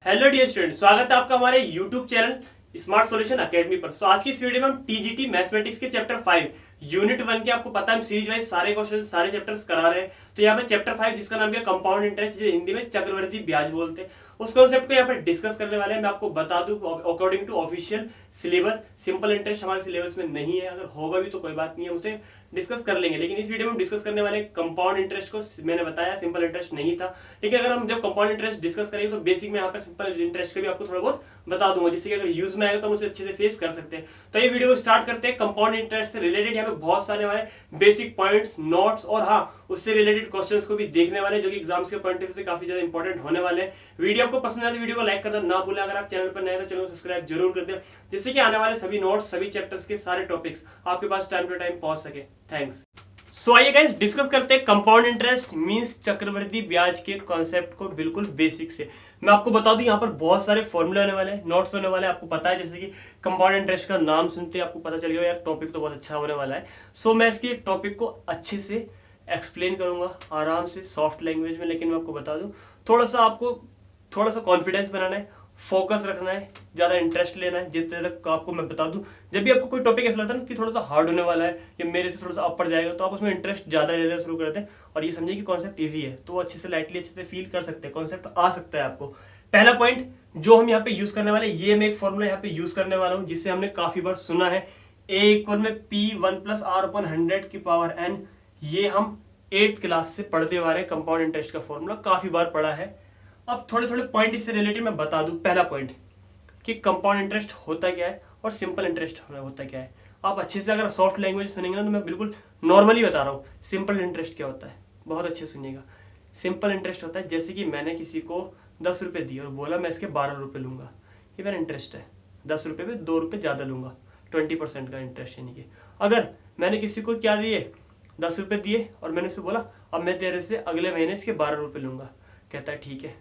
Hello dear student, स्वागत है आपका हमारे YouTube channel smart solution academy पर। आज की इस वीडियो में हम टीजीटी मैथमेटिक्स के चैप्टर 5 यूनिट 1 के, आपको पता है हम सीरीज वाइज सारे क्वेश्चन सारे चैप्टर्स करा रहे हैं। तो यहाँ पे चैप्टर 5 जिसका नाम है कंपाउंड इंटरेस्ट, हिंदी में चक्रवृद्धि ब्याज बोलते हैं, उस कॉन्सेप्ट को यहाँ पे डिस्कस करने वाले हैं। मैं आपको बता दूं according to official syllabus simple interest हमारे सिलेबस में नहीं है, अगर होगा भी तो कोई बात नहीं है, उसे डिस्कस कर लेंगे। लेकिन इस वीडियो में हम डिस्कस करने वाले कंपाउंड इंटरेस्ट को, मैंने बताया सिंपल इंटरेस्ट नहीं था। लेकिन अगर हम जब कंपाउंड इंटरेस्ट डिस्कस करेंगे तो बेसिक में यहाँ पर सिंपल इंटरेस्ट का भी आपको थोड़ा बहुत बता दूंगा, जिससे कि अगर यूज में आएगा तो हम उसे अच्छे से फेस कर सकते हैं। तो ये वीडियो स्टार्ट करते हैं। कंपाउंड इंटरेस्ट से रिलेटेड यहाँ पे बहुत सारे हमारे बेसिक पॉइंट्स, नोट्स और हाँ उससे रिलेटेड क्वेश्चंस को भी देखने वाले, जो कि एग्जाम्स के पॉइंट ऑफ व्यू से काफी ज्यादा इंपॉर्टेंट होने वाले हैं। वीडियो आपको पसंद आए तो वीडियो को लाइक करना ना भूलें। अगर आप चैनल पर नए हैं तो चैनल को सब्सक्राइब जरूर कर दें, जिससे कि आने वाले सभी नोट्स, सभी चैप्टर्स के सारे टॉपिक्स आपके पास टाइम टू टाइम पहुंच सके। थैंक्स। सो आइए गाइस डिस्कस करते हैं कंपाउंड इंटरेस्ट मींस चक्रवृद्धि ब्याज के कॉन्सेप्ट को बिल्कुल बेसिक से। मैं आपको बता दूं यहाँ पर बहुत सारे फॉर्मूले होने वाले हैं, नोट्स होने वाले हैं। आपको पता है जैसे कि कंपाउंड इंटरेस्ट का नाम सुनते आपको पता चल गया यार टॉपिक तो बहुत अच्छा होने वाला है। सो मैं इसके टॉपिक को अच्छे से एक्सप्लेन करूंगा आराम से सॉफ्ट लैंग्वेज में। लेकिन मैं आपको बता दूं आपको थोड़ा सा कॉन्फिडेंस बनाना है, फोकस रखना है, ज्यादा इंटरेस्ट लेना है। जितने तक आपको मैं बता दूं, जब भी आपको कोई टॉपिक ऐसा लगता है ना कि थोड़ा सा हार्ड होने वाला है या मेरे से थोड़ा सा अपर जाएगा, तो आप उसमें इंटरेस्ट ज्यादा लेना शुरू कर दें और ये समझिए कि कॉन्सेप्ट इजी है, तो अच्छे से लाइटली अच्छे से फील कर सकते हैं, कॉन्सेप्ट आ सकता है आपको। पहला पॉइंट जो हम यहाँ पे यूज करने वाले, ये मैं एक फॉर्मूला यहाँ पे यूज करने वाला हूँ जिससे हमने काफी बार सुना है, a इक्वल में p1 + r/100 की पावर n। ये हम 8th क्लास से पढ़ते आ रहे हैं, कंपाउंड इंटरेस्ट का फॉर्मूला काफी बार पढ़ा है। अब थोड़े थोड़े पॉइंट इससे रिलेटेड मैं बता दूं। पहला पॉइंट कि कंपाउंड इंटरेस्ट होता क्या है और सिंपल इंटरेस्ट होता क्या है। आप अच्छे से अगर सॉफ्ट लैंग्वेज सुनेंगे ना तो मैं बिल्कुल नॉर्मली बता रहा हूँ। सिंपल इंटरेस्ट क्या होता है, बहुत अच्छे से सुनिएगा। सिंपल इंटरेस्ट होता है जैसे कि मैंने किसी को 10 रुपये दिए और बोला मैं इसके 12 रुपये लूंगा, ये मेरा इंटरेस्ट है। 10 रुपये में 2 रुपये ज़्यादा लूंगा, 20% का इंटरेस्ट। यानी कि अगर मैंने किसी को क्या दिए, 10 रुपये दिए और मैंने उससे बोला अब मैं तेरे से अगले महीने इसके 12 रुपये लूंगा, कहता है ठीक है।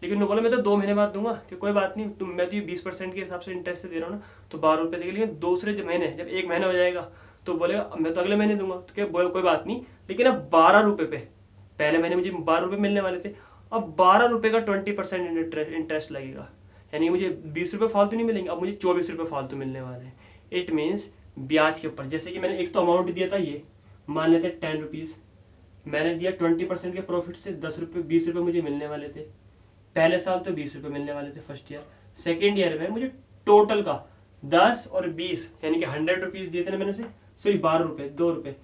लेकिन उन्होंने बोला मैं तो 2 महीने बाद दूंगा, कि कोई बात नहीं, तुम मैं तो 20% के हिसाब से इंटरेस्ट से दे रहा हूँ ना, तो 12 रुपये देगा। लेकिन दूसरे महीने जब 1 महीना हो जाएगा तो बोलेगा मैं तो अगले महीने दूंगा, तो क्या कोई बात नहीं, लेकिन अब 12 रुपये पे, पहले महीने मुझे 12 रुपये मिलने वाले थे, अब 12 रुपये का 20% इंटरेस्ट लगेगा। यानी मुझे 20 रुपये फालतू नहीं मिलेंगे, अब मुझे 24 रुपये फालतू मिलने वाले हैं। इट मीन्स ब्याज के ऊपर, जैसे कि मैंने एक तो अमाउंट दिया था, ये मान लेते 10 रुपीज़, मैंने दिया 20% के प्रॉफिट से 10 रुपये, 20 रुपये मुझे मिलने वाले थे। पहले साल तो 20 रुपये मिलने वाले थे फर्स्ट ईयर। सेकेंड ईयर में मुझे टोटल का 10 और 20 यानी कि 100 रुपीज़ दिए थे ना मैंने से, सॉरी 12 रुपये, 2 रुपये,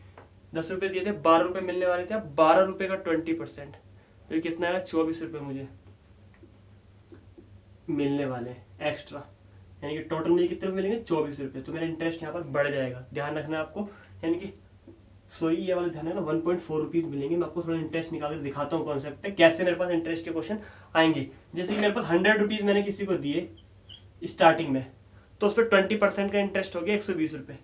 10 रुपये दिए थे, 12 रुपये मिलने वाले थे। अब 12 रुपये का 20% तो कितना है, 24 रुपये मुझे मिलने वाले हैं एक्स्ट्रा। यानी कि टोटल मुझे कितने रुपये मिलेंगे, 24 रुपये। तो मेरा इंटरेस्ट यहाँ पर बढ़ जाएगा, ध्यान रखना है आपको। यानी कि सॉरी ये वाला ध्यान है ना, 1.4 रुपीज़ मिलेंगे। मैं आपको थोड़ा इंटरेस्ट निकाल कर दिखाता हूँ कॉन्सेप्ट पे, कैसे मेरे पास इंटरेस्ट के क्वेश्चन आएंगे। जैसे कि मेरे पास 100 रुपीज़ मैंने किसी को दिए स्टार्टिंग में, तो उस पर 20% का इंटरेस्ट हो गया 120 रुपये।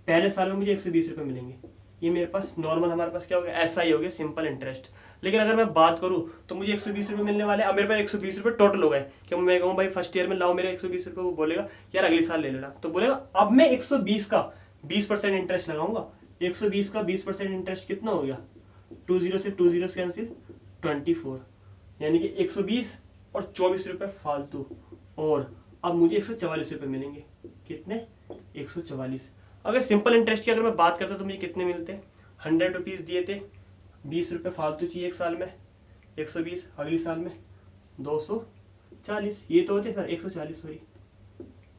पहले साल में मुझे 120 रुपये मिलेंगे। ये मेरे पास नॉर्मल, हमारे पास क्या हो गया, ऐसा ही हो गया सिंपल इंटरेस्ट। लेकिन अगर मैं बात करूँ तो मुझे 120 रुपये मिलने वाले, अब मेरे पास 120 रुपये टोटल हो गए। क्या मैं कहूँ भाई फर्स्ट ईयर में लाओ मेरे 120 रुपये, वो बोलेगा यार अगले साल ले लेना, तो बोलेगा अब मैं 120 का 20% इंटरेस्ट लगाऊंगा। 120 का 20% इंटरेस्ट कितना हो गया, 20 से 20 कैंसिल, 24। यानी कि 120 और 24 रुपये फालतू, और अब मुझे 144 रुपये मिलेंगे। कितने, 144। अगर सिंपल इंटरेस्ट की अगर मैं बात करता तो मुझे कितने मिलते, 100 रुपीज़ दिए थे, 20 रुपये फालतू चाहिए एक साल में, 120 अगले साल में 240, ये तो होते सर 140, सॉरी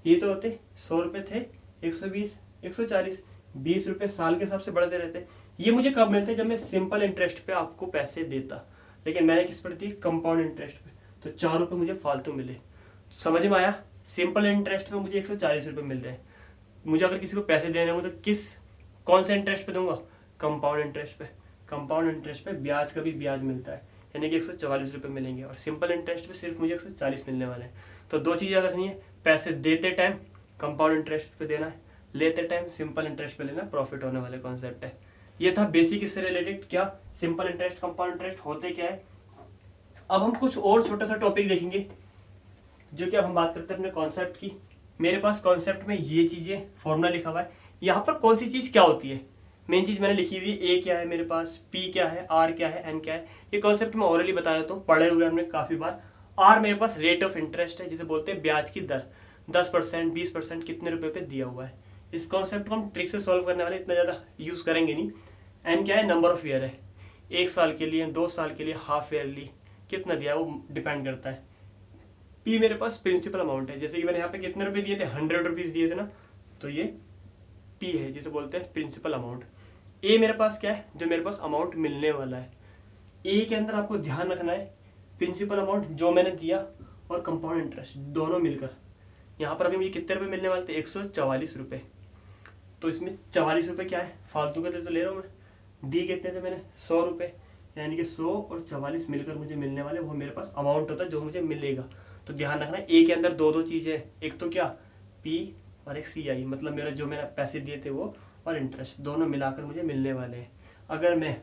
ये तो होते 100 रुपये थे, 120, 140, 20 रुपये साल के हिसाब से बढ़ते रहते। ये मुझे कब मिलते, जब मैं सिंपल इंटरेस्ट पे आपको पैसे देता। लेकिन मैंने किस पर दी, कंपाउंड इंटरेस्ट पे, तो 4 रुपये मुझे फालतू मिले। समझ में आया, सिंपल इंटरेस्ट पे मुझे 140 रुपये मिल रहे हैं। मुझे अगर किसी को पैसे देने होंगे तो कौन से इंटरेस्ट पे दूंगा, कंपाउंड इंटरेस्ट पे। कंपाउंड इंटरेस्ट पे ब्याज का भी ब्याज मिलता है, यानी कि 144 रुपये मिलेंगे, और सिंपल इंटरेस्ट पे सिर्फ मुझे 140 मिलने वाले हैं। तो दो चीज़ याद रखनी है, पैसे देते टाइम कंपाउंड इंटरेस्ट पे देना है, लेते टाइम सिंपल इंटरेस्ट पे लेना, प्रॉफिट होने वाले कॉन्सेप्ट है। ये था बेसिक इससे रिलेटेड, क्या सिंपल इंटरेस्ट, कंपाउंड इंटरेस्ट होते क्या है। अब हम कुछ और छोटा सा टॉपिक देखेंगे, जो कि अब हम बात करते हैं अपने कॉन्सेप्ट की। मेरे पास कॉन्सेप्ट में ये चीजें फॉर्मूला लिखा हुआ है, यहाँ पर कौन सी चीज क्या होती है, मेन चीज मैंने लिखी हुई है। ए क्या है मेरे पास, पी क्या है, आर क्या है, एन क्या है। ये कॉन्सेप्ट मैं ऑलरेडी बताया तो पढ़े हुए हमने काफी बार, आर मेरे पास रेट ऑफ इंटरेस्ट है, जिसे बोलते हैं ब्याज की दर, 10%, 20% कितने रुपए पे दिया हुआ है। इस कॉन्सेप्ट को हम ट्रिक से सॉल्व करने वाले, इतना ज़्यादा यूज़ करेंगे नहीं। एन क्या है, नंबर ऑफ ईयर है, 1 साल के लिए, 2 साल के लिए, हाफ ईयरली, कितना दिया है वो डिपेंड करता है। पी मेरे पास प्रिंसिपल अमाउंट है, जैसे कि मैंने यहाँ पे कितने रुपए दिए थे, 100 रुपीज़ दिए थे ना, तो ये पी है जिसे बोलते हैं प्रिंसिपल अमाउंट। ए मेरे पास क्या है, जो मेरे पास अमाउंट मिलने वाला है। ए के अंदर आपको ध्यान रखना है प्रिंसिपल अमाउंट जो मैंने दिया और कंपाउंड इंटरेस्ट दोनों मिलकर, यहाँ पर अभी मुझे कितने रुपए मिलने वाले थे, 144 रुपये। तो इसमें 44 रुपये क्या है, फालतू के तो ले रहा हूँ मैं। दी कितने थे मैंने, 100 रुपये, यानी कि 100 और 44 मिलकर मुझे मिलने वाले, वो मेरे पास अमाउंट होता है जो मुझे मिलेगा। तो ध्यान रखना ए के अंदर दो चीज़ें हैं, एक तो क्या पी और एक सी आई, मतलब मेरा जो मैंने पैसे दिए थे वो और इंटरेस्ट दोनों मिलाकर मुझे मिलने वाले हैं। अगर मैं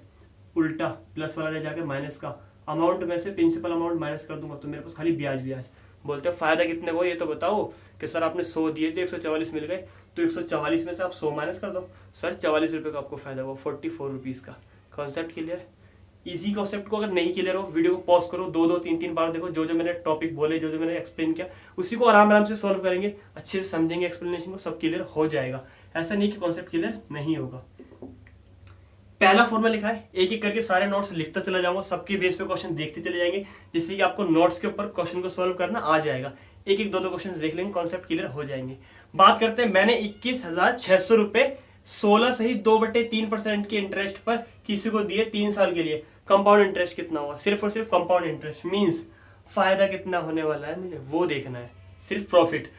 उल्टा प्लस वाला जाके माइनस का अमाउंट में से प्रिंसिपल अमाउंट माइनस कर दूंगा तो मेरे पास खाली ब्याज ब्याज। बोलते हैं फायदा कितने को, ये तो बताओ कि सर आपने 100 दिए थे 144 मिल गए, तो 144 में से आप 100 माइनस कर दो, सर 44 रुपये का आपको फायदा हुआ, 44 रुपीज़ का। Concept clear. इसी कॉन्सेप्ट को अगर नहीं क्लियर हो, वीडियो को पॉज करो, 2-2, 3-3 बार देखो, जो जो मैंने टॉपिक बोले, जो जो मैंने एक्सप्लेन किया, उसी को आराम आराम से सॉल्व करेंगे, अच्छे से समझेंगे, एक्सप्लेनेशन को सब क्लियर हो जाएगा। ऐसा नहीं कि कॉन्सेप्ट क्लियर नहीं होगा। पहला फॉर्मूला लिखा है, एक एक करके सारे नोट्स लिखता चला जाऊंगा, सबके बेस पे क्वेश्चन देखते चले जाएंगे, जिससे कि आपको नोट्स के ऊपर क्वेश्चन को सॉल्व करना आ जाएगा। एक एक 2-2 क्वेश्चन देख लेंगे, कॉन्सेप्ट क्लियर हो जाएंगे। बात करते हैं, मैंने 21,600 रुपए 16 सही 2/3% के इंटरेस्ट पर किसी को दिए 3 साल के लिए। कंपाउंड इंटरेस्ट कितना हुआ, सिर्फ और सिर्फ कंपाउंड इंटरेस्ट, मीन्स फायदा कितना होने वाला है मुझे वो देखना है, सिर्फ प्रॉफिट।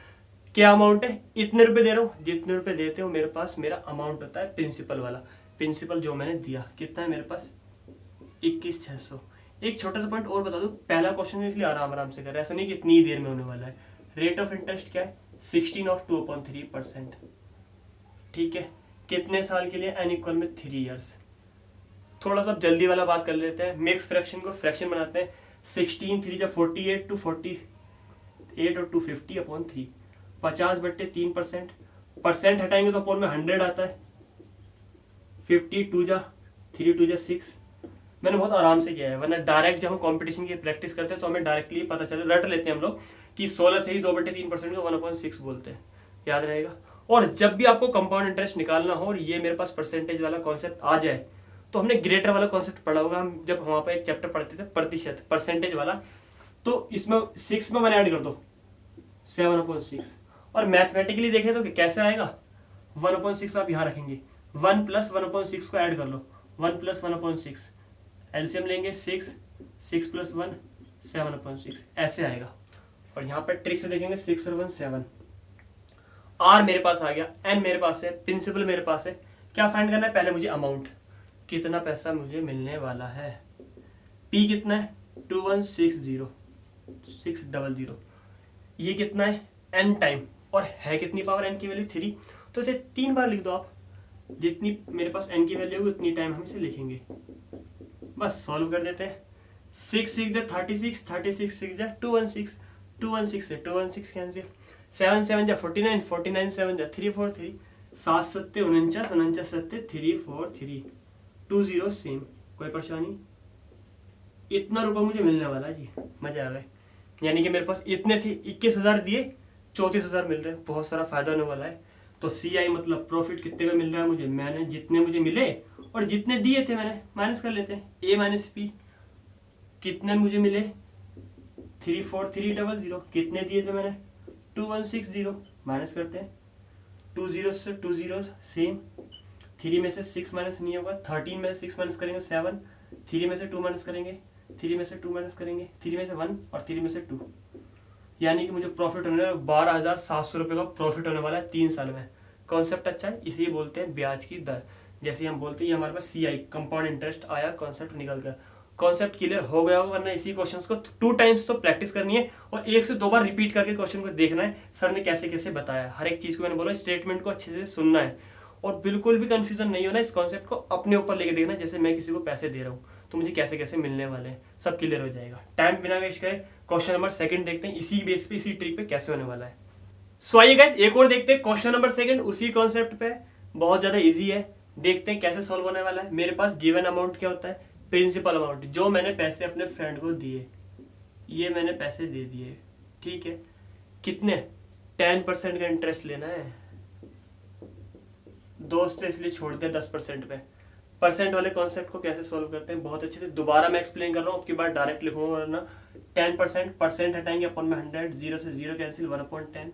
क्या अमाउंट है, इतने रुपए दे रहा हूँ, जितने रुपए देते हो मेरे पास मेरा अमाउंट होता है प्रिंसिपल वाला। प्रिंसिपल जो मैंने दिया कितना है मेरे पास, 21,600। एक छोटा सा पॉइंट और बता दूं, पहला क्वेश्चन इसलिए आराम आराम से कर, ऐसा नहीं कि इतनी देर में होने वाला है। रेट ऑफ इंटरेस्ट क्या है, 16/2/3%। ठीक है, कितने साल के लिए, n इक्वल में 3 ईयर्स। थोड़ा सा जल्दी वाला बात कर लेते हैं, मिक्स फ्रैक्शन को फ्रैक्शन बनाते हैं। 16 3 जा 48 2 48 और 250/3, 50/3%। परसेंट हटाएंगे तो अपॉन में 100 आता है। 50 2 जा 3 2 जा 6। मैंने बहुत आराम से किया है, वरना डायरेक्ट जब हम कंपटीशन की प्रैक्टिस करते हैं तो हमें डायरेक्टली पता चले, रट लेते हैं हम लोग कि 16 से ही 2/3% को 1/6 बोलते हैं, याद रहेगा। और जब भी आपको कंपाउंड इंटरेस्ट निकालना हो और ये मेरे पास परसेंटेज वाला कॉन्सेप्ट आ जाए, तो हमने ग्रेटर वाला कॉन्सेप्ट पढ़ा होगा, हम जब वहां पर एक चैप्टर पढ़ते थे प्रतिशत परसेंटेज वाला, तो इसमें 6 में 1 ऐड कर दो, 7/6। और मैथमेटिकली देखें तो कैसे आएगा, 1/6 आप यहाँ रखेंगे, 1 + 1/6 को ऐड कर लो, 1 + 1/6, एलसीएम लेंगे 6 + 1 7/6, ऐसे आएगा। और यहाँ पर ट्रिक से देखेंगे 6 और 1 7। आर मेरे पास आ गया, एन मेरे पास है, प्रिंसिपल मेरे पास है। क्या फाइंड करना है, पहले मुझे अमाउंट, कितना पैसा मुझे मिलने वाला है। पी कितना है, 2160600। ये कितना है, एन टाइम, और है कितनी पावर, एन की वैल्यू 3, तो इसे 3 बार लिख दो आप, जितनी मेरे पास एन की वैल्यू होगी उतनी टाइम हम इसे लिखेंगे। बस सॉल्व कर देते हैं। 6 6 जा 36, 36 6 जा 216, 216 से 216 कैंसिल, 7 7 जा 49, 49 7 जा 343, 7 7 49, 49 7 343, 20 सेम। कोई परेशानी, इतना रुपया मुझे मिलने वाला है जी, मजा आ गए। यानी कि मेरे पास इतने थे, 21,000 दिए, 34,000 मिल रहे हैं, बहुत सारा फायदा होने वाला है। तो सी आई मतलब प्रॉफिट कितने का मिल रहा है मुझे, मैंने जितने मुझे मिले और जितने दिए थे मैंने माइनस कर लेते हैं, ए माइनस पी। कितने मुझे मिले, 34300। कितने दिए थे मैंने, 2160, माइनस करते हैं, 20 से 20 सेम। 3 में से 6 माइनस नहीं होगा, 13 में से 6 माइनस करेंगे 7, 3 में से 2 माइनस करेंगे, 3 में से 2 माइनस करेंगे, 3 में से 1 और 3 में से 2। यानी कि मुझे प्रॉफिट होने वाला 12,700 रुपये का प्रॉफिट होने वाला है 3 साल में। कॉन्सेप्ट अच्छा है, इसे बोलते हैं ब्याज की दर। जैसे हम बोलते हैं हमारे पास CI कंपाउंड इंटरेस्ट आया, कॉन्सेप्ट निकल गया। कॉन्सेप्ट क्लियर हो गया होगा, वरना इसी क्वेश्चंस को 2 टाइम्स तो प्रैक्टिस करनी है और 1 से 2 बार रिपीट करके क्वेश्चन को देखना है सर ने कैसे कैसे बताया। हर एक चीज को मैंने बोला, स्टेटमेंट को अच्छे से सुनना है और बिल्कुल भी कंफ्यूजन नहीं होना। इस कॉन्सेप्ट को अपने ऊपर लेके देखना, जैसे मैं किसी को पैसे दे रहा हूँ तो मुझे कैसे कैसे मिलने वाले हैं, सब क्लियर हो जाएगा। टाइम बिना वेस्ट करें, क्वेश्चन नंबर 2 देखते हैं, इसी बेस पे, इसी ट्रिक पे कैसे होने वाला है। सो आइए गाइस, एक और देखते हैं क्वेश्चन नंबर 2 उसी कॉन्सेप्ट पे, बहुत ज्यादा इजी है। देखते हैं कैसे सॉल्व होने वाला है। मेरे पास गिवन अमाउंट क्या होता है, प्रिंसिपल अमाउंट, जो मैंने पैसे अपने फ्रेंड को दिए। ये मैंने पैसे दे दिए, ठीक है, कितने 10% का इंटरेस्ट लेना है, दोस्त है इसलिए छोड़ दिया 10% पे। परसेंट वाले कॉन्सेप्ट को कैसे सॉल्व करते हैं बहुत अच्छे से दोबारा मैं एक्सप्लेन कर रहा हूँ, आपकी बात डायरेक्ट लिखूंगा, वरना 10% परसेंट हटाएंगे अपन में 100, 0 से 0 कैंसिल 1/10।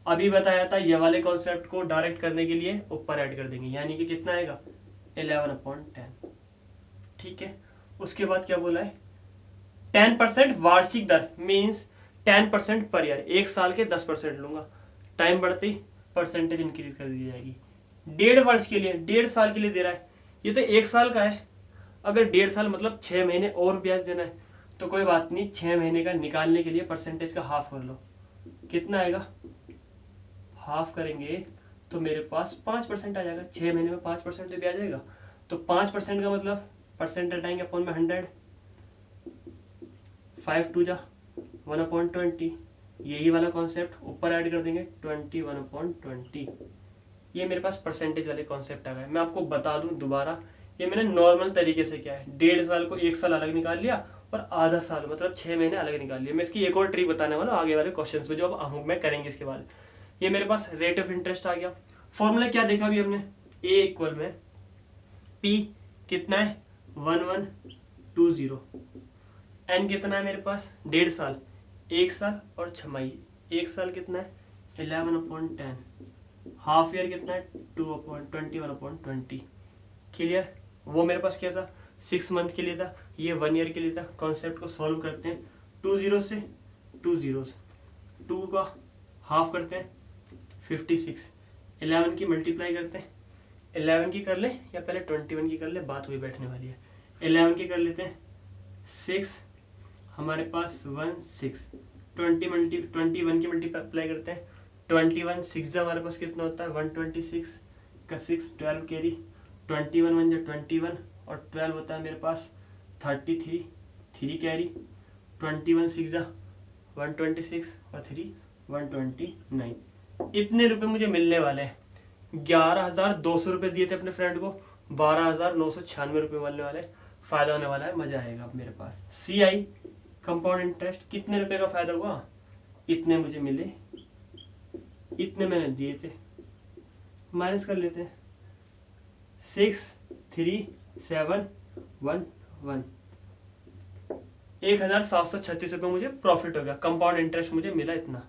अभी बताया था ये वाले कॉन्सेप्ट को डायरेक्ट करने के लिए ऊपर ऐड कर देंगे, यानी कि कितना आएगा 11/10, ठीक है। उसके बाद क्या बोला है, 10% वार्षिक दर मीन्स 10% पर ईयर, एक साल के 10% लूंगा, टाइम बढ़ते ही परसेंटेज इंक्रीज कर दी जाएगी। 1.5 वर्ष के लिए, 1.5 साल के लिए दे रहा है, ये तो 1 साल का है, अगर 1.5 साल मतलब 6 महीने और ब्याज देना है तो कोई बात नहीं, 6 महीने का निकालने के लिए परसेंटेज का हाफ कर लो, कितना आएगा, हाफ करेंगे तो मेरे पास 5% आ जाएगा, 6 महीने में 5% तो ब्याज आएगा, तो 5% का मतलब परसेंट हटाएंगे अपन में 100, 5 2 जा 1/20, यही वाला कॉन्सेप्ट ऊपर ऐड कर देंगे 21/20। ये मेरे पास परसेंटेज वाले कॉन्सेप्ट आ गए। मैं आपको बता दूं दोबारा, ये मैंने नॉर्मल तरीके से किया है, 1.5 साल को 1 साल अलग निकाल लिया और आधा साल मतलब 6 महीने अलग निकाल लिया। मैं इसकी एक और ट्रिक बताने वाला हूँ आगे वाले क्वेश्चंस में जो अब मैं करेंगे इसके बाद। ये मेरे पास रेट ऑफ इंटरेस्ट आ गया, फॉर्मूला क्या देखा अभी हमने, ए इक्वल में पी कितना है 1120, एन कितना है मेरे पास 1.5 साल, 1 साल और छमाही, 1 साल कितना है 11/10, हाफ ईयर कितना है 21/20। क्लियर, वो मेरे पास क्या था 6 मंथ के लिए था, ये 1 ईयर के लिए था। कॉन्सेप्ट को सॉल्व करते हैं, 2 0 से 2 zeros, 2 का हाफ करते हैं 56, 11 की मल्टीप्लाई करते हैं, 11 की कर ले या पहले 21 की कर ले, बात हुई बैठने वाली है। 11 की कर लेते हैं 6, हमारे पास 1 6, 21 की मल्टीप्लाई करते हैं, 21 6 हमारे पास कितना होता है 126 का 6 12 कैरी, 21 1 जा 21 और 12 होता है मेरे पास 33 3 कैरी, 21 6 जा 126 और 3 129। इतने रुपए मुझे मिलने वाले हैं। 11,200 रुपये दिए थे अपने फ्रेंड को, 12,996 रुपये मिलने वाले, फायदा होने वाला है, मजा आएगा अब मेरे पास। CI कंपाउंड इंटरेस्ट कितने रुपए का फायदा हुआ, इतने मुझे मिले, इतने मैंने दिए थे, माइनस कर लेते हैं 6 3 7 1 1, 1,736 रुपये मुझे प्रॉफिट हो गया, कंपाउंड इंटरेस्ट मुझे मिला इतना।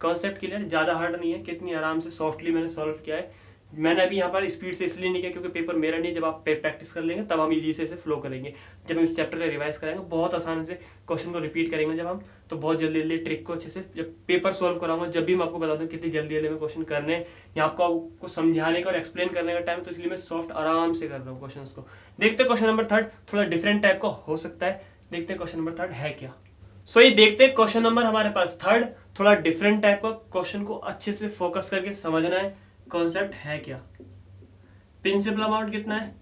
कॉन्सेप्ट क्लियर, ज़्यादा हार्ड नहीं है, कितनी आराम से सॉफ्टली मैंने सॉल्व किया है। मैंने अभी यहाँ पर स्पीड से इसलिए नहीं किया क्योंकि पेपर मेरा नहीं, जब आप प्रैक्टिस कर लेंगे तब हम इजी से फ्लो करेंगे। जब हम इस चैप्टर का रिवाइज करेंगे बहुत आसान से क्वेश्चन को रिपीट करेंगे जब हम, तो बहुत जल्दी जल्दी ट्रिक को अच्छे से जब पेपर सॉल्व कराऊंगा जब भी मैं आपको बता दूँ कितनी जल्दी जल्दी में क्वेश्चन करने हैं, या आपको समझाने का और एक्सप्लेन करने का टाइम, तो इसलिए मैं सॉफ्ट आराम से कर रहा हूँ क्वेश्चन को। देखते क्वेश्चन नंबर 3 थोड़ा डिफरेंट टाइप का हो सकता है, देखते क्वेश्चन नंबर 3 है क्या। सो ये देखते क्वेश्चन नंबर हमारे पास 3 थोड़ा डिफरेंट टाइप का क्वेश्चन को अच्छे से फोकस करके समझना है, कॉन्सेप्ट है क्या। प्रिंसिपल अमाउंट कितना है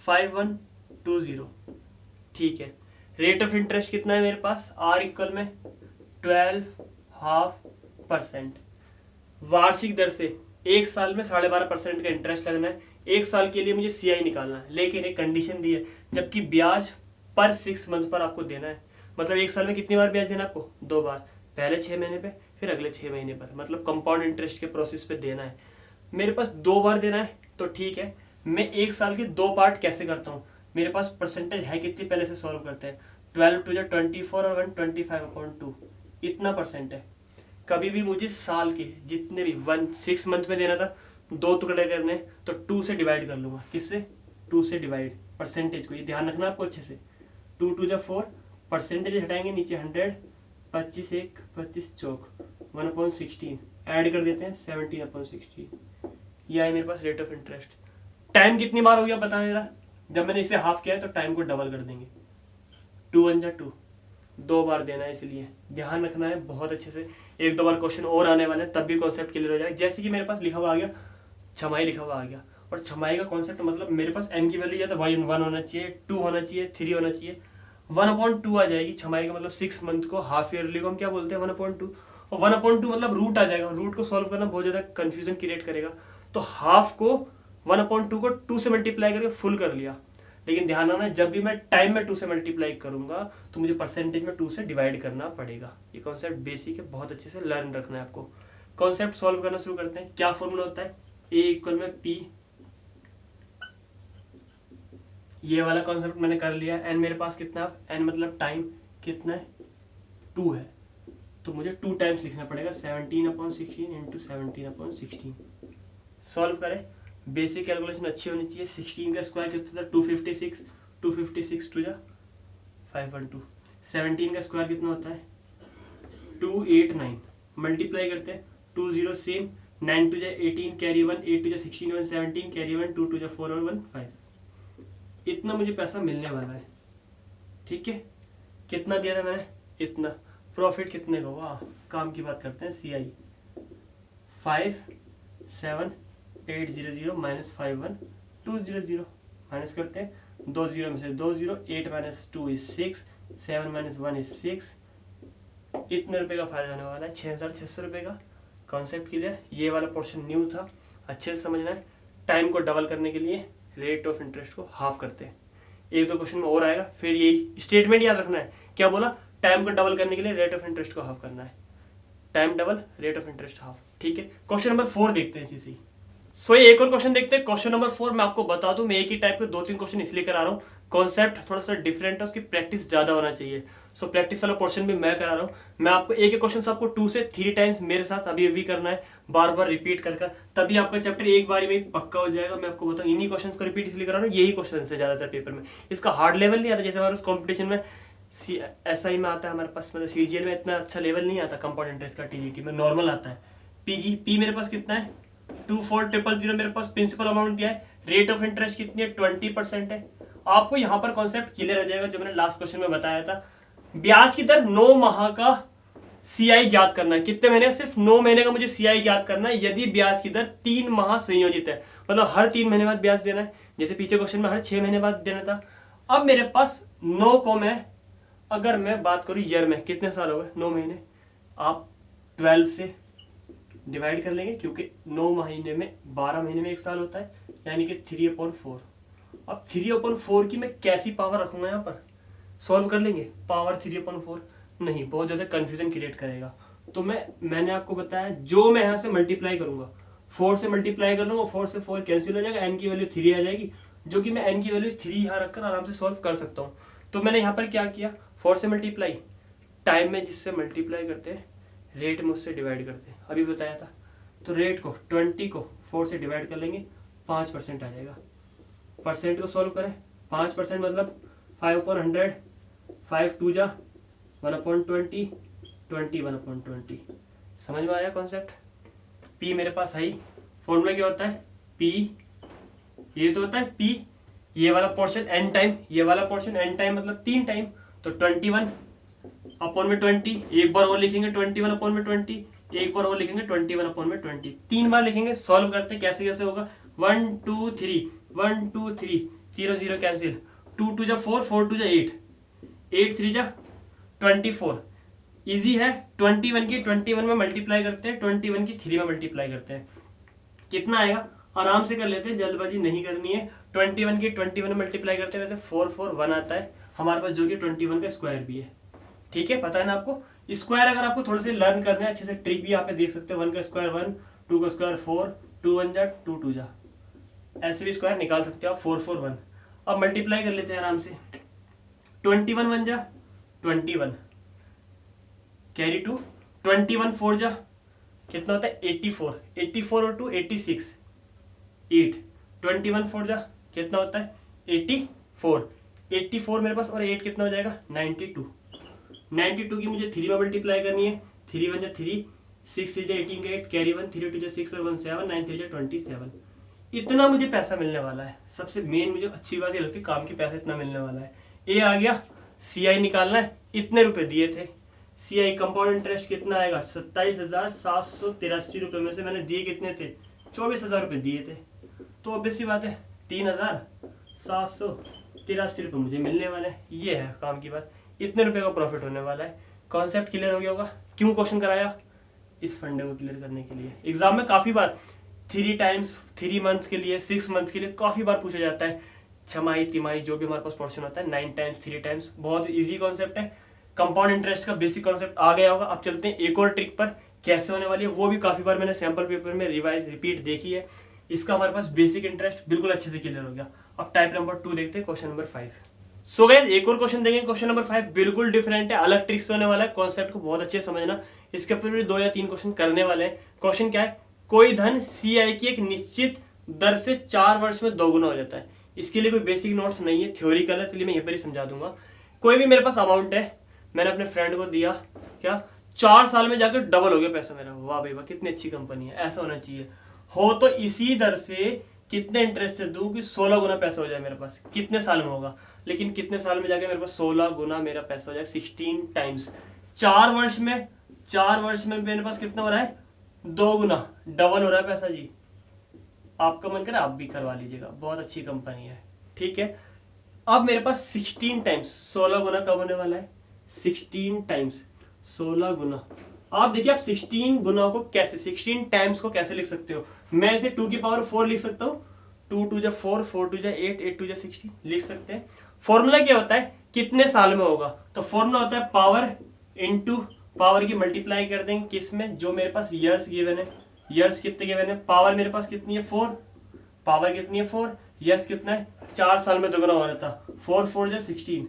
5120, ठीक है। रेट ऑफ इंटरेस्ट कितना है मेरे पास, R इक्वल में 12.5%। वार्षिक दर से 1 साल में 12.5% का इंटरेस्ट लगना है, 1 साल के लिए मुझे CI निकालना है, लेकिन एक कंडीशन दी है, जबकि ब्याज पर 6 मंथ पर आपको देना है। मतलब 1 साल में कितनी बार ब्याज देना है आपको, 2 बार, पहले 6 महीने पे फिर अगले 6 महीने पर, मतलब कंपाउंड इंटरेस्ट के प्रोसेस पे देना है। मेरे पास 2 बार देना है तो ठीक है, मैं 1 साल के 2 पार्ट कैसे करता हूँ, मेरे पास परसेंटेज है कितनी पहले से सॉल्व करते हैं, 12 2 24 और 125/2 इतना परसेंट है। कभी भी मुझे साल के जितने भी 6 मंथ में देना था 2 टुकड़े करने, तो 2 से डिवाइड कर लूंगा, किससे 2 से डिवाइड, परसेंटेज को ये ध्यान रखना आपको अच्छे से, 2 2 4, परसेंटेज हटाएंगे नीचे 100, 25 1 25 चौक 1/16 ऐड कर देते हैं 17/16, यह है मेरे पास रेट ऑफ इंटरेस्ट। टाइम कितनी बार हो गया पता मेरा, जब मैंने इसे हाफ किया है तो टाइम को डबल कर देंगे, 2 1 2, 2 बार देना है, इसलिए ध्यान रखना है बहुत अच्छे से। 1-2 बार क्वेश्चन और आने वाले हैं तब भी कॉन्सेप्ट क्लियर हो जाएगा। जैसे कि मेरे पास लिखा हुआ आ गया छमाही, लिखा हुआ आ गया, और छमाही का कॉन्सेप्ट मतलब मेरे पास n की वैल्यू या तो 1 होना चाहिए, 2 होना चाहिए, 3 होना चाहिए, 1/2 आ जाएगी। छमाही का मतलब 6 मंथ को हाफ ईयरली को हम क्या बोलते हैं 1/2, और 1/2 मतलब रूट आ जाएगा, रूट को सॉल्व करना बहुत ज्यादा कंफ्यूजन क्रिएट करेगा, तो हाफ को 1/2 को 2 से मल्टीप्लाई करके फुल कर लिया, लेकिन ध्यान रखना जब भी मैं टाइम में 2 से मल्टीप्लाई करूंगा तो मुझे परसेंटेज में 2 से डिवाइड करना पड़ेगा। ये कॉन्सेप्ट बेसिक है, बहुत अच्छे से लर्न रखना है आपको। कॉन्सेप्ट सॉल्व करना शुरू करते हैं। क्या फॉर्मूला होता है, ए इक्वल में पी, ये वाला कॉन्सेप्ट मैंने कर लिया। एन मेरे पास कितना है, एन मतलब टाइम कितना है, 2 है, तो मुझे 2 टाइम्स लिखना पड़ेगा 17/16 इंटू 17/16। सॉल्व करें, बेसिक कैलकुलेशन अच्छी होनी चाहिए। 16 का स्क्वायर कितना था 256, 256 टू जा 512। 17 का स्क्वायर कितना होता है 289, मल्टीप्लाई करते हैं 2 0 सेम, 9 टू जा 18 कैरी 1, 8 टू जा 16 1 17 कैरी 1, 2 टू जा 4 और 1 5। इतना मुझे पैसा मिलने वाला है। ठीक है, कितना दिया था मैंने, इतना। प्रॉफिट कितने का, वाह काम की बात करते हैं। CI 57800 माइनस 51200 माइनस करते हैं, 2 0 में से 2 0, 8 माइनस 2 इज 6, 7 माइनस 1 इज 6। इतने रुपए का फायदा होने वाला है, 6600 रुपए का। कॉन्सेप्ट क्लियर, ये वाला पोर्शन न्यू था, अच्छे से समझना है। टाइम को डबल करने के लिए रेट ऑफ इंटरेस्ट को हाफ करते हैं। 1-2 क्वेश्चन में और आएगा, फिर यही स्टेटमेंट याद रखना है। क्या बोला, टाइम को डबल करने के लिए रेट ऑफ इंटरेस्ट को हाफ करना है। Time double, rate of interest half. ठीक है, क्वेश्चन नंबर 4 देखते हैं इसी से। सो ये एक और क्वेश्चन देखते हैं। क्वेश्चन नंबर 4 मैं आपको बता दूं, मैं एक ही टाइप के 2-3 क्वेश्चन इसलिए करा रहा हूँ, कॉन्सेप्ट थोड़ा सा डिफरेंट है, उसकी प्रैक्टिस ज्यादा होना चाहिए। सो प्रैक्टिस वाला पोर्शन भी मैं करा रहा हूँ। मैं आपको एक क्वेश्चन आपको 2 से 3 टाइम्स मेरे साथ अभी करना है, बार बार रिपीट कर, तभी आपका चैप्टर एक बार में पक्का हो जाएगा। मैं आपको बताऊँ, इन्हीं क्वेश्चन को रिपीट इसलिए करा रहा हूँ, यही क्वेश्चन है ज्यादातर पेपर में। इसका हार्ड लेवल नहीं आता, जैसे हमारे उस कॉम्पिटिशन में SI में आता है हमारे पास, मतलब CGL में इतना अच्छा लेवल नहीं आता कंपाउंड इंटरेस्ट का, TGT में नॉर्मल आता है। P मेरे पास कितना है 24,000 मेरे पास प्रिंसिपल अमाउंट दिया है। रेट ऑफ इंटरेस्ट कितनी है 20% है। आपको यहाँ पर कॉन्सेप्ट क्लियर हो जाएगा जो मैंने लास्ट क्वेश्चन में बताया था। ब्याज की दर 9 माह का CI ज्ञात करना है। कितने महीने, सिर्फ 9 महीने का मुझे CI ज्ञात करना है यदि ब्याज की दर 3 माह संयोजित है, मतलब हर 3 महीने बाद ब्याज देना है, जैसे पीछे क्वेश्चन में हर 6 महीने बाद देना था। अब मेरे पास 9 को अगर मैं बात करूं ईयर में, कितने साल हो गए 9 महीने, आप 12 से डिवाइड कर लेंगे, क्योंकि 9 महीने में 12 महीने में 1 साल होता है, यानी कि 3/4। अब 3/4 की मैं कैसी पावर रखूंगा यहाँ पर, सॉल्व कर लेंगे। पावर 3/4 नहीं, बहुत ज्यादा कंफ्यूजन क्रिएट करेगा। तो मैंने आपको बताया, जो मैं यहाँ से मल्टीप्लाई करूंगा 4 से मल्टीप्लाई कर लूंगा, 4 से 4 कैंसिल हो जाएगा, n की वैल्यू 3 आ जाएगी, जो कि मैं n की वैल्यू 3 यहाँ रखकर आराम से सॉल्व कर सकता हूँ। तो मैंने यहाँ पर क्या किया, 4 से मल्टीप्लाई, टाइम में जिससे मल्टीप्लाई करते हैं रेट में उससे डिवाइड करते हैं, अभी बताया था। तो रेट को 20 को 4 से डिवाइड कर लेंगे, 5% आ जाएगा। परसेंट को सॉल्व करें, 5% मतलब 5/100, 5 2 जा 1/20, 20 1/20। समझ में आया कॉन्सेप्ट। P मेरे पास है ही, फॉर्मूला क्या होता है P, ये तो होता है P, ये वाला पोर्शन n टाइम, ये वाला पोर्शन n टाइम मतलब 3 टाइम, तो 21/20। एक बार और लिखेंगे 21/20, एक बार और लिखेंगे 21/20, 3 बार लिखेंगे। सॉल्व करते कैसे कैसे होगा, 1 2 3, 1 2 3, 0 0 कैंसिल, 2 2 जा 4, 4 2 जा 8, 8 3 जा 24। इजी है। 21 की 21 में मल्टीप्लाई करते हैं, 21 की 3 में मल्टीप्लाई करते हैं, कितना आएगा आराम से कर लेते हैं, जल्दबाजी नहीं करनी है। 21 की 21 में मल्टीप्लाई करते हैं, वैसे 4 4 1 आता है हमारे पास, जो कि 21 का स्क्वायर भी है। ठीक है, पता है ना आपको। स्क्वायर अगर आपको थोड़े से लर्न करना है अच्छे से, ट्रिक भी यहाँ पे देख सकते हो। 1 का स्क्वायर 1, 2 का स्क्वायर 4, 2 1 जा 2 2 जा, ऐसे भी स्क्वायर निकाल सकते हो आप, 4 4 1। अब मल्टीप्लाई कर लेते हैं आराम से, 21 1 जा 21, कैरी 2, 21 4 जा कितना होता है 84, 84 और 2 86, 8, 21 4 जा कितना होता है 84, 84 मेरे पास, और 8 कितना हो जाएगा 92। 92 की मुझे 3 में मल्टीप्लाई करनी है, 3 1 जा 3, 6 3 जा 18 का 8, कैरी 1, 3 2 जा 6 और 1 7, 9 3 जा 27। इतना मुझे पैसा मिलने वाला है। सबसे मेन मुझे अच्छी बात ये लगती है, काम की पैसा इतना मिलने वाला है। ए आ गया, CI निकालना है, इतने रुपए दिए थे। CI कंपाउंड इंटरेस्ट कितना आएगा 27,783 रुपए में से मैंने दिए कितने थे 24,000 रुपए दिए थे, तो ऑब्वियस सी बात है 3,783 रुपए मुझे मिलने वाले हैं। ये है काम की बात, इतने रुपए का प्रॉफिट होने वाला है। कॉन्सेप्ट क्लियर हो गया होगा। क्यों क्वेश्चन कराया, इस फंडे को क्लियर करने के लिए। एग्जाम में काफी बार 3 टाइम्स 3 मंथ के लिए, 6 मंथ के लिए काफी बार पूछा जाता है। छमाही तिमाही जो भी हमारे पास पोर्शन होता है 9 टाइम्स 3 टाइम्स। बहुत इजी कॉन्सेप्ट है, कंपाउंड इंटरेस्ट का बेसिक कॉन्सेप्ट आ गया होगा। अब चलते हैं एक और ट्रिक पर, कैसे होने वाली है वो भी काफी बार मैंने सैंपल पेपर में रिवाइज रिपीट देखी है। इसका हमारे पास बेसिक इंटरेस्ट बिल्कुल अच्छे से क्लियर हो गया। अब टाइप नंबर 2 देखते हैं, क्वेश्चन नंबर 5। सो गाइस एक और क्वेश्चन देखेंगे, क्वेश्चन नंबर 5 बिल्कुल डिफरेंट है, अलग ट्रिक्स होने वाला है। कॉन्सेप्ट को बहुत अच्छे से समझना, इसके ऊपर भी 2 या 3 क्वेश्चन करने वाले हैं। क्वेश्चन क्या है, कोई धन CI की एक निश्चित दर से 4 वर्ष में 2 गुना हो जाता है। इसके लिए कोई बेसिक नोट्स नहीं है, थ्योरिकल है, इसलिए मैं यहीं पर ही समझा दूंगा। कोई भी मेरे पास अमाउंट है, मैंने अपने फ्रेंड को दिया, क्या 4 साल में जाकर डबल हो गया पैसा मेरा। वाह भाई वाह, कितनी अच्छी कंपनी है, ऐसा होना चाहिए। हो तो इसी दर से कितने इंटरेस्ट दूं कि 16 गुना पैसा हो जाए मेरे पास। कितने साल में होगा, लेकिन कितने साल में जाके मेरे पास 16 गुना मेरा पैसा हो जाए, 16 टाइम्स। 4 वर्ष में मेरे पास कितना हो रहा है, 2 गुना डबल हो रहा है पैसा जी। आपका मन करे आप भी करवा लीजिएगा, बहुत अच्छी कंपनी है, ठीक है। अब मेरे पास 16 टाइम्स 16 गुना कब होने वाला है, 16 टाइम्स 16 गुना। आप देखिए आप 16 गुना को कैसे, 16 टाइम्स को कैसे लिख सकते हो। मैं इसे 2 की पावर 4 लिख सकता हूँ, 2 2 जा 4, 4 2 जा 8, 8 2 जा 16 लिख सकते हैं। फॉर्मूला क्या होता है, कितने साल में होगा, तो फॉर्मूला होता है पावर इनटू पावर की मल्टीप्लाई कर देंगे किस में, जो मेरे पास ईयर्स गिवन है। ईयर्स कितने गिवन है, पावर मेरे पास कितनी है 4, पावर कितनी है 4, ईयर्स कितना है 4 साल में 2 गुना हो रहा था, 4 4 जा 16,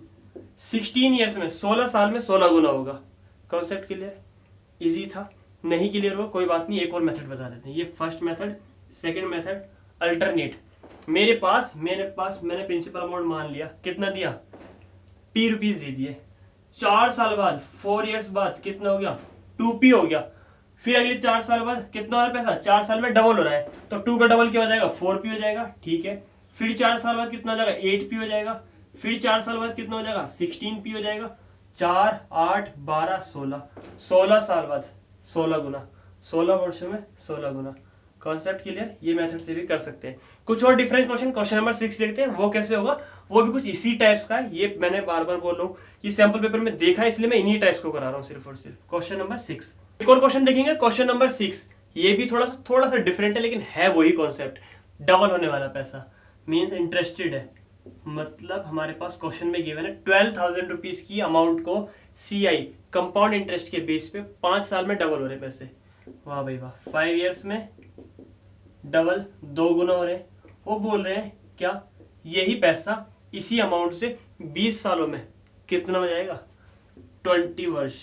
16 ईयर्स में 16 साल में 16 गुना होगा। कॉन्सेप्ट क्लियर, इजी था। नहीं क्लियर हो कोई बात नहीं, एक और मेथड बता देते हैं। ये first method, second method alternate. मेरे पास मैंने प्रिंसिपल अमाउंट मान लिया, कितना दिया P रुपीज दे दिए। 4 साल बाद 4 इयर्स बाद कितना हो गया, 2P हो गया। फिर अगले 4 साल बाद कितना हो रहा है पैसा, 4 साल में डबल हो रहा है, तो 2 का डबल क्या हो जाएगा, 4P हो जाएगा, ठीक है। फिर 4 साल बाद कितना हो जाएगा, 8P हो जाएगा। फिर 4 साल बाद कितना हो जाएगा, 16P हो जाएगा। 4 8 12 16, 16 साल बाद 16 गुना, 16 वर्षों में 16 गुना। कॉन्सेप्ट क्लियर, ये मेथड से भी कर सकते हैं। कुछ और डिफरेंट क्वेश्चन नंबर 6 देखते हैं, वो कैसे होगा। वो भी कुछ इसी टाइप्स का है। ये मैंने बार बार बोल रहा हूँ, ये सैंपल पेपर में देखा है, इसलिए मैं इन्हीं टाइप्स को करा रहा हूँ सिर्फ और सिर्फ। क्वेश्चन नंबर 6, एक और क्वेश्चन देखेंगे, क्वेश्चन नंबर 6। ये भी थोड़ा सा डिफरेंट है, लेकिन है वही कॉन्सेप्ट, डबल होने वाला पैसा, मीन्स इंटरेस्टेड है। मतलब हमारे पास क्वेश्चन में गिवन है 12,000 रुपीज की अमाउंट को CI कंपाउंड इंटरेस्ट के बेस पे 5 साल में डबल हो रहे पैसे। वाह भाई वाह, 5 इयर्स में डबल 2 गुना हो रहे हैं। वो बोल रहे हैं क्या, यही पैसा इसी अमाउंट से 20 सालों में कितना हो जाएगा, 20 वर्ष,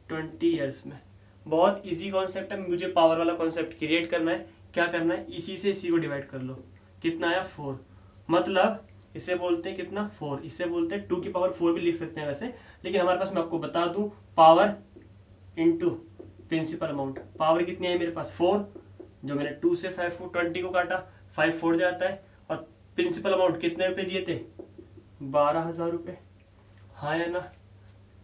20 इयर्स में। बहुत इजी कॉन्सेप्ट है। मुझे पावर वाला कॉन्सेप्ट क्रिएट करना है। क्या करना है, इसी से इसी को डिवाइड कर लो, कितना आया 4। मतलब इसे बोलते हैं कितना 4, इसे बोलते हैं 2 की पावर 4 भी लिख सकते हैं वैसे, लेकिन हमारे पास मैं आपको बता दूं power into principal amount. Power कितनी है मेरे पास 4, जो मैंने 2 से 5 को 20 को काटा, 5 4 जाता है। और प्रिंसिपल अमाउंट कितने रुपए दिए थे, 12,000 रुपए, हाँ या ना,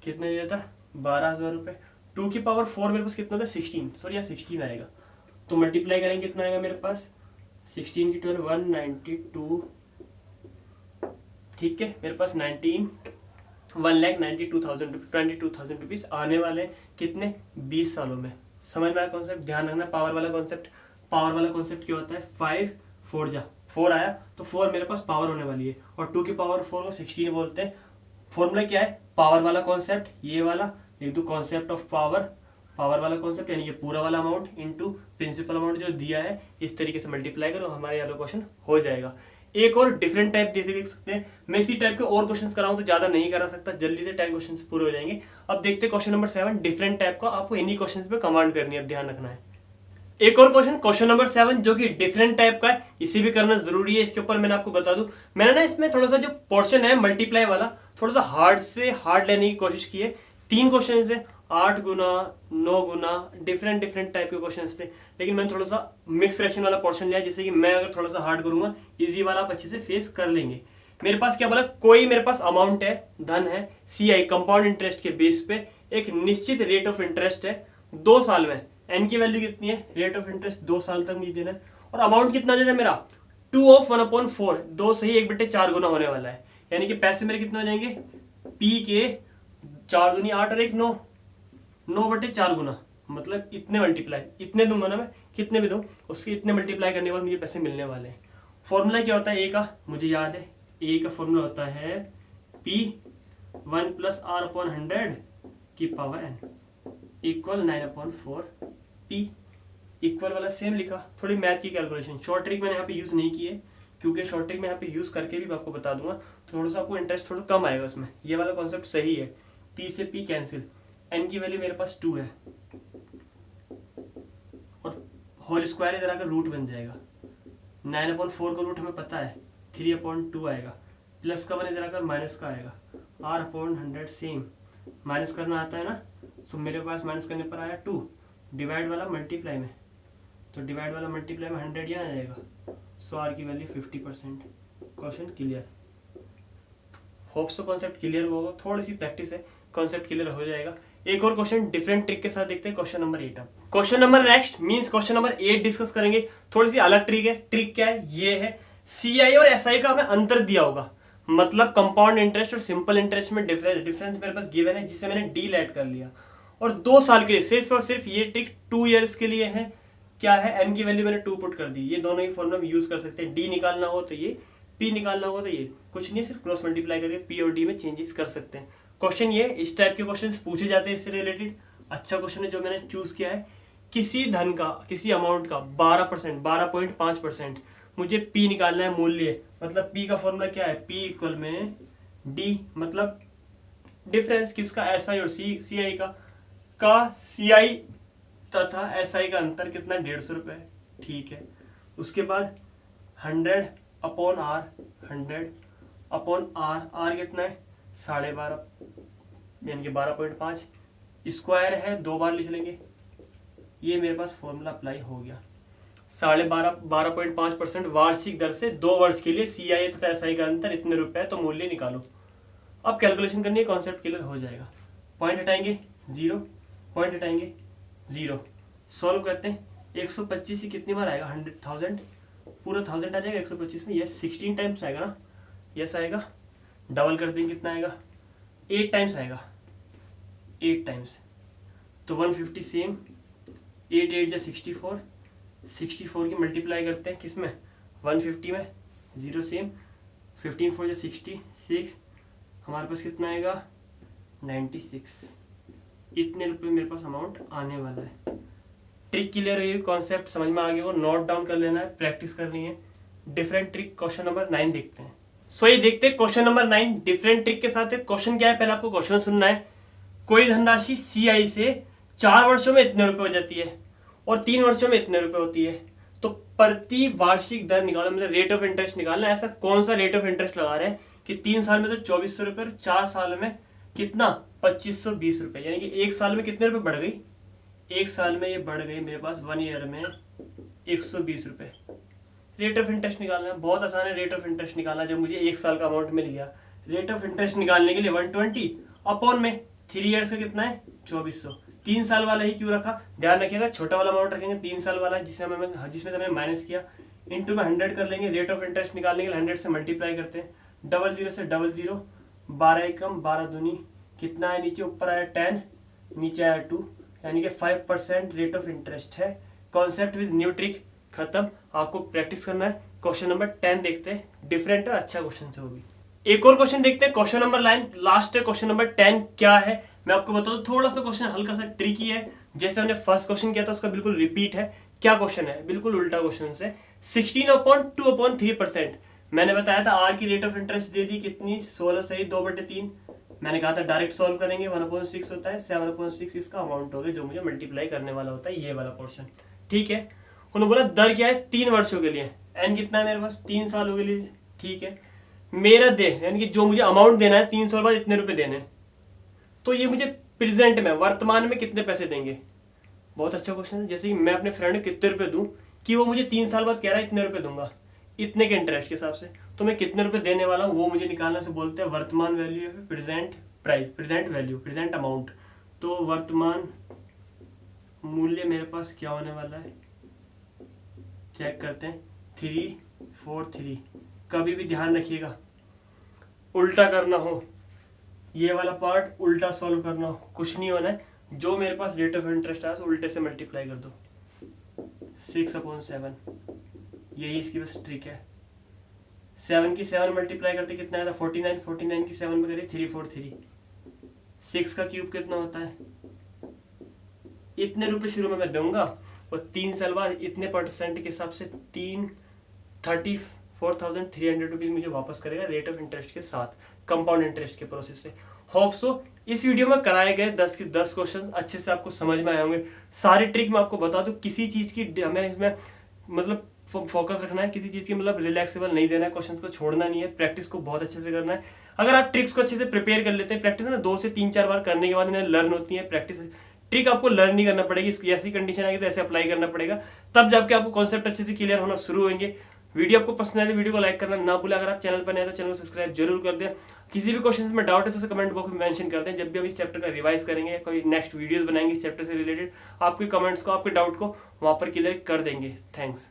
कितने दिया था 12,000 रुपए। 2 की पावर 4 मेरे पास कितना था 16, सॉरी यहाँ 16 आएगा, तो मल्टीप्लाई करेंगे कितना आएगा मेरे पास 16 की 12 192, ठीक है। मेरे पास 1,92,000 रुपीज आने वाले कितने 20 सालों में। समझ में आया कॉन्सेप्ट, ध्यान रखना। पावर वाला कॉन्सेप्ट क्या होता है, 5 4 जा 4 आया तो 4 मेरे पास पावर होने वाली है, और 2 की पावर 4 को 16 बोलते हैं। फॉर्मूला क्या है, पावर वाला कॉन्सेप्ट, ये वाला लिख दो, कॉन्सेप्ट ऑफ पावर वाला कॉन्सेप्ट, यानी ये पूरा वाला अमाउंट इनटू प्रिंसिपल अमाउंट जो दिया है, इस तरीके से मल्टीप्लाई करो, हमारे वाला क्वेश्चन हो जाएगा। एक और डिफरेंट टाइप देख सकते हैं। मैं इसी टाइप के और क्वेश्चंस कराऊं तो ज्यादा नहीं करा सकता, जल्दी से 10 क्वेश्चंस पूरे हो जाएंगे। अब देखते हैं क्वेश्चन नंबर 7, डिफरेंट टाइप का, आपको इन्हीं क्वेश्चंस पे कमांड करनी है, अब ध्यान रखना है। एक और क्वेश्चन नंबर 7 जो कि डिफरेंट टाइप का है, इसे भी करना जरूरी है। इसके ऊपर मैंने आपको बता दूं, मैंने ना इसमें थोड़ा सा जो पोर्शन है मल्टीप्लाई वाला, थोड़ा सा हार्ड से हार्ड लेने की कोशिश की है। 3 क्वेश्चन है, 8 गुना 9 गुना, डिफरेंट टाइप के क्वेश्चंस थे, लेकिन मैंने थोड़ा सा मिक्स फ्रैक्शन वाला पोर्शन लिया, जिससे कि मैं अगर थोड़ा सा हार्ड करूंगा, इजी वाला आप अच्छे से फेस कर लेंगे। मेरे पास क्या बोला, कोई मेरे पास अमाउंट है, धन है, CI कंपाउंड इंटरेस्ट के बेस पे एक निश्चित रेट ऑफ इंटरेस्ट है 2 साल में। एन की वैल्यू कितनी है, रेट ऑफ इंटरेस्ट 2 साल तक मुझे देना है, और अमाउंट कितना देना है मेरा 2 ऑफ 1/4, 2 से ही 1/4 गुना होने वाला है, यानी कि पैसे मेरे कितने हो जाएंगे, P के 4 दूनी 8 और 1 9, 9/4 गुना, मतलब इतने मल्टीप्लाई, इतने दूंगा ना मैं, कितने भी दूं उसके इतने मल्टीप्लाई करने के बाद मुझे पैसे मिलने वाले हैं। फॉर्मूला क्या होता है, ए का मुझे याद है, ए का फॉर्मूला होता है P 1 + R/100 की power n equal 9/4 P। Equal वाला सेम लिखा, थोड़ी मैथ की कैलकुलेशन, शॉर्ट ट्रिक मैंने यहाँ पे यूज नहीं की है क्योंकि शॉर्ट ट्रिक मैं यहाँ पे यूज करके भी आपको बता दूंगा तो थोड़ा सा आपको इंटरेस्ट थोड़ा कम आएगा उसमें। ये वाला कॉन्सेप्ट सही है, P से P कैंसिल, n की वैल्यू मेरे पास 2 है और होल स्क्वायर इधर आकर रूट बन जाएगा। 9/4 का रूट हमें पता है 3/2 आएगा, प्लस का 1 इधर आकर माइनस का आएगा, R/100 सेम माइनस करना आता है ना, सो मेरे पास माइनस करने पर आया 2, डिवाइड वाला मल्टीप्लाई में, तो डिवाइड वाला मल्टीप्लाई में 100 यहाँ आ जाएगा, सो R की value 50%। Question clear, hope so concept clear होगा, थोड़ी सी प्रैक्टिस है कॉन्सेप्ट क्लियर हो जाएगा। एक और क्वेश्चन डिफरेंट ट्रिक के साथ देखते हैं, question number 8। Question number next means question number 8 discuss करेंगे, थोड़ी सी अलग ट्रिक है। ट्रिक क्या है, ये है CI और SI का हमें अंतर दिया होगा, मतलब कंपाउंड इंटरेस्ट और सिंपल इंटरेस्ट में डिफरेंस मेरे पास गिवन है जिसे मैंने डी ऐड कर लिया, और 2 साल के लिए सिर्फ और सिर्फ ये ट्रिक 2 इयर्स के लिए है। क्या है, n की वैल्यू मैंने 2 पुट कर दी, ये दोनों ही फॉर्मूला हम यूज कर सकते हैं, डी निकालना हो तो ये, पी निकालना हो तो ये, कुछ नहीं सिर्फ क्रॉस मल्टीप्लाई करके पी और डी में चेंजेस कर सकते हैं। क्वेश्चन ये, इस टाइप के क्वेश्चन पूछे जाते हैं इससे रिलेटेड। अच्छा क्वेश्चन है जो मैंने चूज किया है, किसी धन का किसी अमाउंट का 12% 12.5% मुझे पी निकालना है मूल्य, मतलब पी का फॉर्मूला क्या है, पी इक्वल में डी, मतलब डिफरेंस किसका, एस आई और सी आई का सी आई तथा एस आई का अंतर कितना, 150 रुपये, ठीक है। उसके बाद 100/R 100/R, R कितना है 12.5 यानी कि 12.5, स्क्वायर है 2 बार लिख लेंगे, ये मेरे पास फॉर्मूला अप्लाई हो गया। 12.5% वार्षिक दर से 2 वर्ष के लिए CI तथा SI का अंतर इतने रुपए, तो मूल्य निकालो। अब कैलकुलेशन करनी है, कॉन्सेप्ट क्लियर हो जाएगा। पॉइंट हटाएंगे 0, पॉइंट हटाएंगे 0, सॉल्व करते हैं। 125 ही कितनी बार आएगा, 100,000 पूरा 1000 आ जाएगा 125 में, यस 16 टाइम्स आएगा ना, यस आएगा। डबल कर देंगे कितना आएगा, 8 टाइम्स आएगा, 8 टाइम्स, तो 150 सेम, 8 8 64, 64 की मल्टीप्लाई करते हैं किस में, 150 में, 0 सेम, 15 4 66, हमारे पास कितना आएगा 96। इतने रुपए मेरे पास अमाउंट आने वाला है। ट्रिक क्लियर हुई, कॉन्सेप्ट समझ में आ गया, वो नोट डाउन कर लेना है, प्रैक्टिस करनी है। डिफरेंट ट्रिक क्वेश्चन नंबर 9 देखते हैं। सो ये देखते हैं क्वेश्चन नंबर 9 डिफरेंट ट्रिक के साथ है। क्वेश्चन क्या है, पहले आपको क्वेश्चन सुनना है। कोई धनराशि CI से 4 वर्षों में इतने रुपए हो जाती है और 3 वर्षों में इतने रुपए होती है, तो प्रति वार्षिक दर निकालो, मतलब रेट ऑफ इंटरेस्ट निकालना। ऐसा कौन सा रेट ऑफ इंटरेस्ट लगा रहे हैं कि 3 साल में तो 2400 रुपए और 4 साल में कितना 2520 रुपए, यानी कि 1 साल में कितने रुपए बढ़ गई, 1 साल में ये बढ़ गई मेरे पास 1 ईयर में 120 रुपए। रेट ऑफ इंटरेस्ट निकालना है, बहुत आसान है। रेट ऑफ इंटरेस्ट निकालना, जो मुझे 1 साल का अमाउंट मिल गया, रेट ऑफ इंटरेस्ट निकालने के लिए 120 अपॉन में 3 ईयर्स का कितना है 2400। 3 साल वाला ही क्यों रखा, ध्यान रखिएगा, छोटा वाला अमाउंट रखेंगे 3 साल वाला जिसमें हमने माइनस किया, इंटू में 100 कर लेंगे। रेट ऑफ इंटरेस्ट निकालने के लिए 100 से मल्टीप्लाई करते हैं, 00 से 00, 12 एकम 12 दूनी, कितना है नीचे, ऊपर आया 10, नीचे आया 2, यानी कि 5% रेट ऑफ इंटरेस्ट है। कॉन्सेप्ट विद न्यू ट्रिक खत्म, आपको प्रैक्टिस करना है। क्वेश्चन नंबर 10 देखते हैं, डिफरेंट और अच्छा क्वेश्चन से होगी। एक और क्वेश्चन देखते हैं, क्वेश्चन नंबर 9 लास्ट है। क्वेश्चन नंबर 10 क्या है मैं आपको बता दूं, थोड़ा सा क्वेश्चन हल्का सा ट्रिकी है, जैसे हमने फर्स्ट क्वेश्चन किया था उसका बिल्कुल रिपीट है। क्या क्वेश्चन है, बिल्कुल उल्टा क्वेश्चन से। 16/2/3%, मैंने बताया था आर की रेट ऑफ इंटरेस्ट दे दी कितनी, 16 सही 2/3। मैंने कहा था डायरेक्ट सॉल्व करेंगे, 1/6 होता है, 7/6 इसका अमाउंट हो गया जो मुझे मल्टीप्लाई करने वाला होता है, ये वाला पोर्शन, ठीक है। उन्होंने बोला दर क्या है 3 वर्षों के लिए, एन कितना है मेरे पास 3 सालों के लिए, ठीक है। मेरा दे यानी कि जो मुझे अमाउंट देना है 3 साल बाद इतने रुपए देने हैं, तो ये मुझे प्रेजेंट में वर्तमान में कितने पैसे देंगे। बहुत अच्छा क्वेश्चन है, जैसे कि मैं अपने फ्रेंड को कितने रुपए दूं कि वो मुझे 3 साल बाद कह रहा है इतने रुपए दूंगा, इतने के इंटरेस्ट के हिसाब से, तो मैं कितने रुपए देने वाला हूँ वो मुझे निकालना से बोलते हैं वर्तमान वैल्यू या फिर present price, present value, present amount. तो वर्तमान मूल्य मेरे पास क्या होने वाला है, चेक करते हैं, 343। कभी भी ध्यान रखिएगा उल्टा करना हो, ये वाला पार्ट उल्टा सॉल्व करना हो, कुछ नहीं होना है। जो मेरे पास रेट ऑफ इंटरेस्ट आया उल्टे से मल्टीप्लाई कर दो, 6/7, यही इसकी बस ट्रिक है। 7 की 7 मल्टीप्लाई करते कितना आया था 49, 49 की 7 में करिए 343। 6 का क्यूब कितना होता है, इतने रुपए शुरू में मैं दूंगा और 3 साल बाद इतने परसेंट के हिसाब से 34,300 रुपीज मुझे वापस करेगा रेट ऑफ इंटरेस्ट के साथ, कंपाउंड इंटरेस्ट के प्रोसेस से। होप सो इस वीडियो में कराए गए 10 के 10 क्वेश्चन अच्छे से आपको समझ में आए होंगे। सारी ट्रिक मैं आपको बता दूं, किसी चीज की हमें इसमें मतलब फोकस रखना है, किसी चीज की मतलब रिलैक्सेबल नहीं देना है, क्वेश्चन को छोड़ना नहीं है, प्रैक्टिस को बहुत अच्छे से करना है। अगर आप ट्रिक्स को अच्छे से प्रिपेयर कर लेते हैं, प्रैक्टिस ना 2 से 3-4 बार करने के बाद इन्हें लर्न होती है। प्रैक्टिस ट्रिक आपको लर्न नहीं करना पड़ेगी, इसकी ऐसी कंडीशन आएगी तो ऐसे अप्लाई करना पड़ेगा, तब जाके आपको कॉन्सेप्ट अच्छे से क्लियर होना शुरू होंगे। वीडियो आपको पसंद आए तो वीडियो को लाइक करना ना भूलें। अगर आप चैनल पर नए तो चैनल को सब्सक्राइब जरूर कर दें। किसी भी क्वेश्चन में डाउट है तो उसे कमेंट बॉक्स में मेंशन कर दें। जब भी हम इस चैप्टर का रिवाइज करेंगे, कोई नेक्स्ट वीडियोस बनाएंगे इस चैप्टर से रिलेटेड, आपके कमेंट्स को, आपके डाउट को वहां पर क्लियर कर देंगे। थैंक्स।